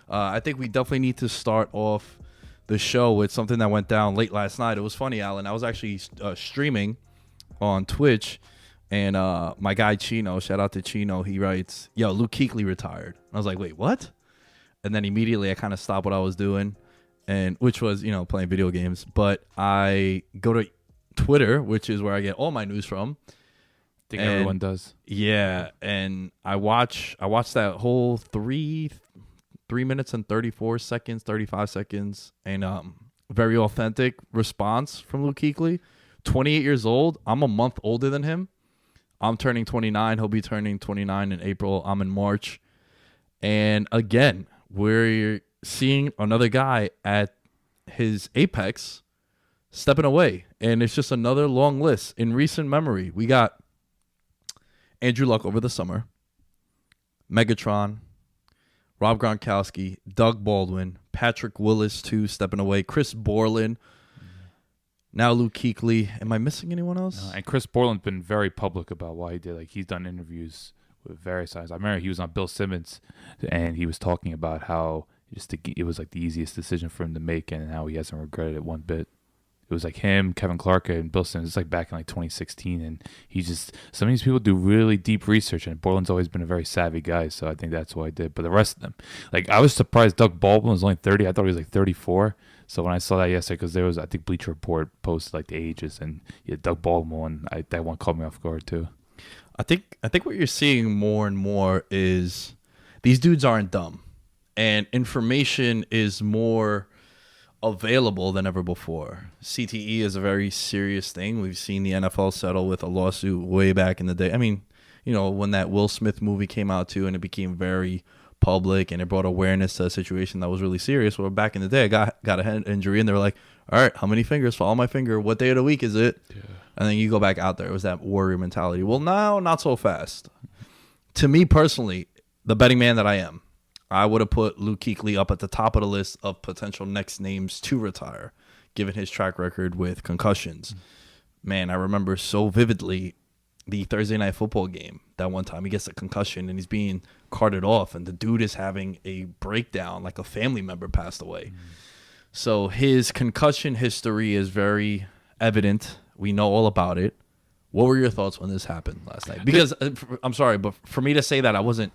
I think we definitely need to start off the show with something that went down late last night. It was funny, Alan. I was actually streaming on Twitch, and my guy Chino, shout out to Chino, he writes, "Yo, Luke Kuechly retired." I was like, "Wait, what?" And then immediately I kind of stopped what I was doing, and which was playing video games. But I go to Twitter, which is where I get all my news from. I think everyone does. Yeah, and I watched that whole 3 minutes and 34 seconds, 35 seconds, and very authentic response from Luke Kuechly. 28 years old. I'm a month older than him. I'm turning 29. He'll be turning 29 in April. I'm in March. And again, we're seeing another guy at his apex stepping away. And it's just another long list. In recent memory, we got Andrew Luck over the summer, Megatron, Rob Gronkowski, Doug Baldwin, Patrick Willis, too, stepping away, Chris Borland, now Luke Kuechly. Am I missing anyone else? No, and Chris Borland's been very public about why he did. Like, he's done interviews with various sides. I remember he was on Bill Simmons, and he was talking about how it was like the easiest decision for him to make, and how he hasn't regretted it one bit. It was like him, Kevin Clark, and Bill Simmons. It's like back in like 2016, and some of these people do really deep research, and Borland's always been a very savvy guy, so I think that's what I did. But the rest of them, like, I was surprised Doug Baldwin was only 30. I thought he was like 34. So when I saw that yesterday, because there was, I think Bleacher Report posted like the ages, and yeah, Doug Baldwin, that one caught me off guard too. I think what you're seeing more and more is these dudes aren't dumb, and information is more available than ever before. CTE is a very serious thing. We've seen the NFL settle with a lawsuit way back in the day. I mean, when that Will Smith movie came out too, and it became very public and it brought awareness to a situation that was really serious. Well, back in the day, I got a head injury, and they were like, "All right, how many fingers? Follow my finger. What day of the week is it?" Yeah. And then you go back out there. It was that warrior mentality. Well, now, not so fast. To me personally, the betting man that I am, I would have put Luke Kuechly up at the top of the list of potential next names to retire, given his track record with concussions. Man, I remember so vividly the Thursday Night Football game. That one time he gets a concussion and he's being carted off, and the dude is having a breakdown like a family member passed away. So his concussion history is very evident. We know all about it. What were your thoughts when this happened last night? Because I'm sorry, but for me to say that, I wasn't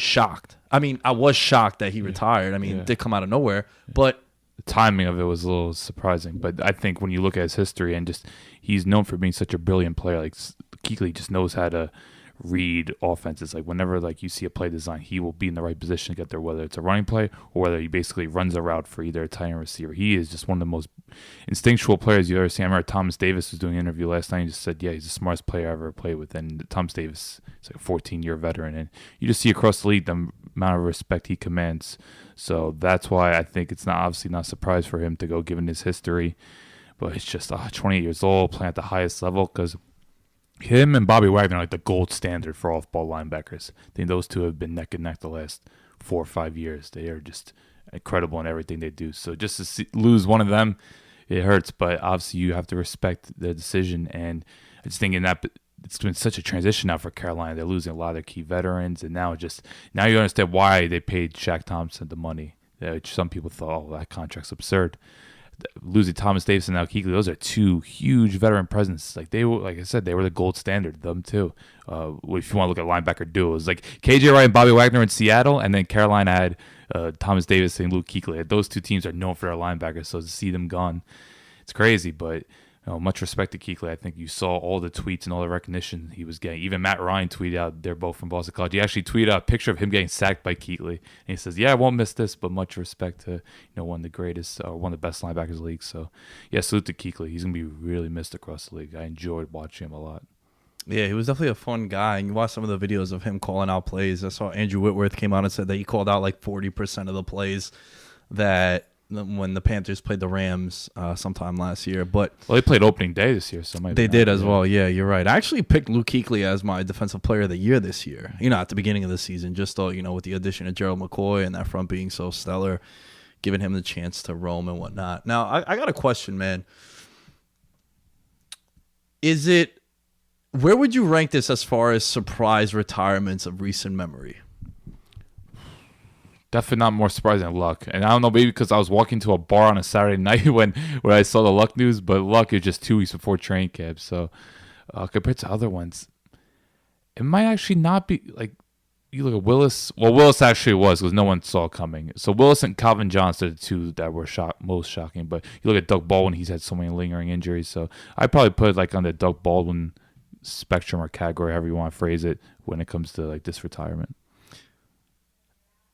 shocked. I mean, I was shocked that he retired. I mean, it did come out of nowhere, but the timing of it was a little surprising. But I think when you look at his history, and just he's known for being such a brilliant player, like Kuechly just knows how to read offenses. Like, whenever like you see a play design, he will be in the right position to get there, whether it's a running play or whether he basically runs a route for either a tight end receiver. He is just one of the most instinctual players you've ever seen. I remember Thomas Davis was doing an interview last night and just said, yeah, he's the smartest player I ever played with. And Thomas Davis is like a 14-year veteran, and you just see across the league the amount of respect he commands. So that's why I think it's obviously not a surprise for him to go, given his history. But it's just 28 years old, playing at the highest level, because him and Bobby Wagner are like the gold standard for off-ball linebackers. I think those two have been neck and neck the last 4 or 5 years. They are just incredible in everything they do. So just to lose one of them, it hurts. But obviously you have to respect the decision. And I just think it's been such a transition now for Carolina. They're losing a lot of their key veterans, and now you understand why they paid Shaq Thompson the money. Which some people thought, oh, that contract's absurd. Losing Thomas Davis and now Kuechly, those are two huge veteran presence. Like, they were, like I said, they were the gold standard. Them too. If you want to look at linebacker duos, like KJ Wright and Bobby Wagner in Seattle, and then Carolina had Thomas Davis and Luke Kuechly. Those two teams are known for their linebackers, so to see them gone, it's crazy. But much respect to Kuechly. I think you saw all the tweets and all the recognition he was getting. Even Matt Ryan tweeted out, they're both from Boston College. He actually tweeted out a picture of him getting sacked by Kuechly. And he says, yeah, I won't miss this, but much respect to one of the greatest, one of the best linebackers in the league. So, yeah, salute to Kuechly. He's going to be really missed across the league. I enjoyed watching him a lot. Yeah, he was definitely a fun guy. And you watch some of the videos of him calling out plays. I saw Andrew Whitworth came out and said that he called out like 40% of the plays that when the Panthers played the Rams sometime last year. But they played opening day this year, so they did as well. Yeah, you're right. I actually picked Luke Kuechly as my defensive player of the year this year, at the beginning of the season, just though, with the addition of Gerald McCoy and that front being so stellar, giving him the chance to roam and whatnot. Now, I got a question, man. Where would you rank this as far as surprise retirements of recent memory? Definitely not more surprising than Luck. And I don't know, maybe because I was walking to a bar on a Saturday night when I saw the Luck news, but Luck is just 2 weeks before training camp. So compared to other ones, it might actually not be like you look at Willis. Well, Willis actually was because no one saw it coming. So Willis and Calvin Johnson are the two that were most shocking. But you look at Doug Baldwin, he's had so many lingering injuries. So I probably put it like on the Doug Baldwin spectrum or category, however you want to phrase it, when it comes to like this retirement.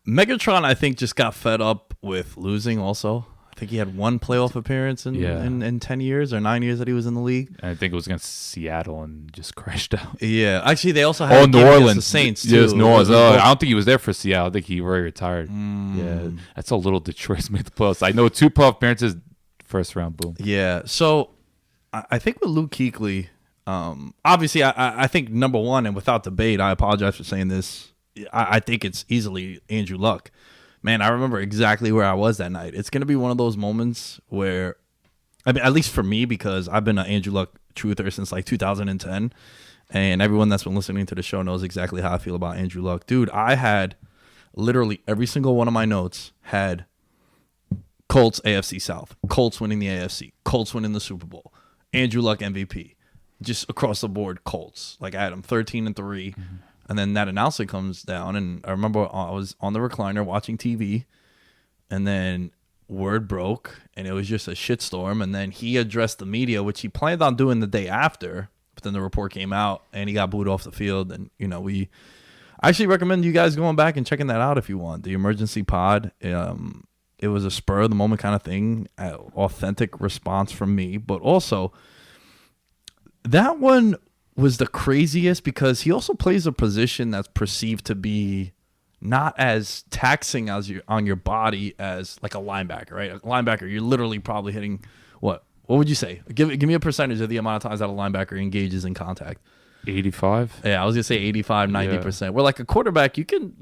Megatron, I think, just got fed up with losing also. I think he had one playoff appearance in 10 years or 9 years that he was in the league. And I think it was against Seattle and just crashed out. Yeah. Actually, they also had New Orleans. the Saints, too. Yes, New Orleans. I don't think he was there for Seattle. I think he already retired. Yeah, that's how little Detroit's made the playoffs. I know 2 playoff appearances, first round, boom. Yeah. So I think with Luke Kuechly, obviously, I think number one, and without debate, I apologize for saying this, I think it's easily Andrew Luck. Man, I remember exactly where I was that night. It's going to be one of those moments where, I mean, at least for me, because I've been an Andrew Luck truther since like 2010, and everyone that's been listening to the show knows exactly how I feel about Andrew Luck. Dude, I had literally every single one of my notes had Colts AFC South, Colts winning the AFC, Colts winning the Super Bowl, Andrew Luck MVP, just across the board Colts. Like I had them 13-3. Mm-hmm. And then that announcement comes down, and I remember I was on the recliner watching TV, and then word broke, and it was just a shitstorm. And then he addressed the media, which he planned on doing the day after, but then the report came out, and he got booed off the field. And I actually recommend you guys going back and checking that out if you want. The Emergency Pod. It was a spur of the moment kind of thing, authentic response from me, but also that one was the craziest because he also plays a position that's perceived to be not as taxing as on your body as like a linebacker, right? A linebacker, you're literally probably hitting what would you say? Give me a percentage of the amount of times that a linebacker engages in contact. 85. Yeah, I was gonna say 85, 90%. Yeah. Where like a quarterback, you can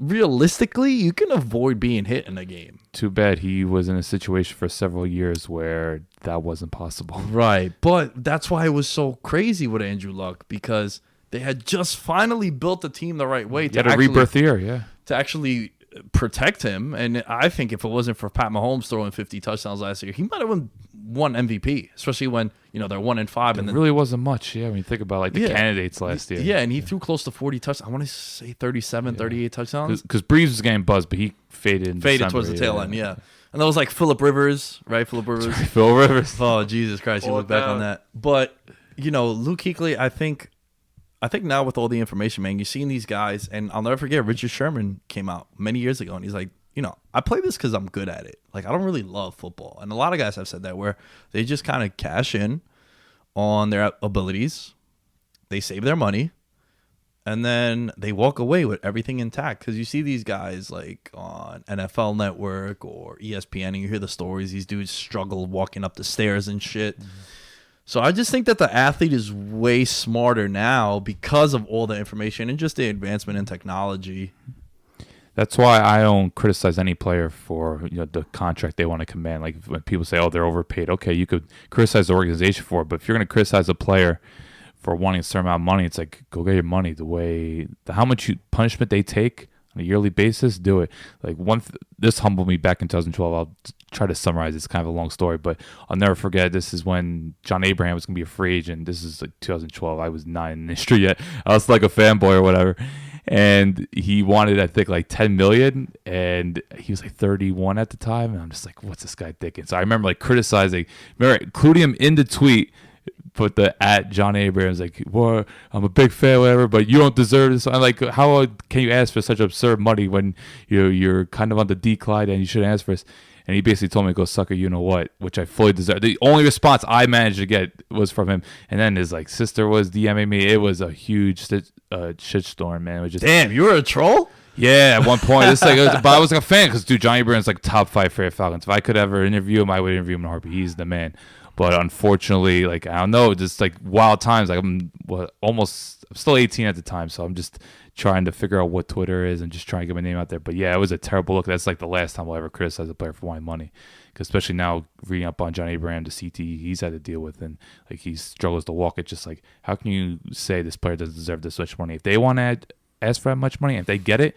avoid being hit in a game. Too bad he was in a situation for several years where that wasn't possible. Right, but that's why it was so crazy with Andrew Luck, because they had just finally built the team the right way to rebirth year, yeah, to actually protect him. And I think if it wasn't for Pat Mahomes throwing 50 touchdowns last year, he might have won MVP, especially when they're 1-5. And it really wasn't much, yeah, when you think about like the candidates last year. Yeah, and he threw close to 40 touchdowns. I want to say 37, 38 touchdowns. Because Breeze was getting buzzed, but he faded towards the tail end, yeah. And that was like Phillip Rivers, right? Phillip Rivers. Phil Rivers. Oh, Jesus Christ, you look back on that. But, Luke Kuechly, I think now with all the information, man, you're seeing these guys, and I'll never forget, Richard Sherman came out many years ago, and he's like, I play this because I'm good at it. Like, I don't really love football. And a lot of guys have said that, where they just kind of cash in on their abilities, they save their money, and then they walk away with everything intact. Because you see these guys like on NFL Network or ESPN, and you hear the stories. These dudes struggle walking up the stairs and shit. Mm-hmm. So I just think that the athlete is way smarter now because of all the information and just the advancement in technology. That's why I don't criticize any player for the contract they want to command. Like when people say, "Oh, they're overpaid," okay, you could criticize the organization for it, but if you're going to criticize a player for wanting a certain amount of money, it's like, go get your money. How much punishment they take on a yearly basis, do it. Like this humbled me back in 2012. I'll try to summarize. It's kind of a long story, but I'll never forget. This is when John Abraham was going to be a free agent. This is like 2012. I was not in the industry yet. I was like a fanboy or whatever. And he wanted, I think, like $10 million, and he was like 31 at the time. And I'm just like, what's this guy thinking? So I remember like including him in the tweet. Put the at John Abrams like, well, I'm a big fan, whatever, but you don't deserve this. I'm like, how can you ask for such absurd money when you're kind of on the decline and you shouldn't ask for this? And he basically told me, go sucker, you know what, which I fully deserve. The only response I managed to get was from him. And then his like sister was DMing me. It was a huge shitstorm, man. It was just, damn, you were a troll? Yeah, at one point. But I was like a fan because, dude, Johnny Abrams like top 5 favorite Falcons. If I could ever interview him, I would interview him in a heartbeat. He's the man. But unfortunately, like, I don't know, just like wild times. Like I'm still 18 at the time, so I'm just trying to figure out what Twitter is and just trying to get my name out there. But yeah, it was a terrible look. That's like the last time I'll ever criticize a player for wanting money. Because especially now, reading up on Johnny Abraham, the CT he's had to deal with, and like he struggles to walk. It's just like, how can you say this player doesn't deserve this much money? If they want to ask for that much money, if they get it,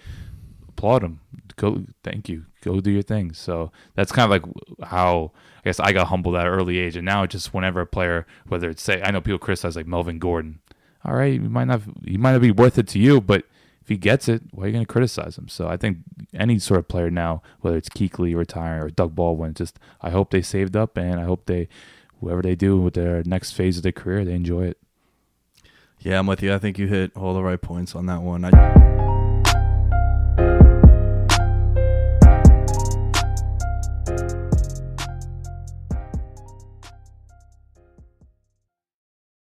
applaud them. go. Thank you. Go do your thing. So that's kind of like how I guess I got humbled at an early age, and now just whenever a player, whether it's say I know people criticize like Melvin Gordon. All right, he might not be worth it to you, but if he gets it, why are you going to criticize him? So I think any sort of player now, whether it's Kuechly retiring or Doug Baldwin, just I hope they saved up, and I hope whoever they do with their next phase of their career, they enjoy it. Yeah, I'm with you. I think you hit all the right points on that one.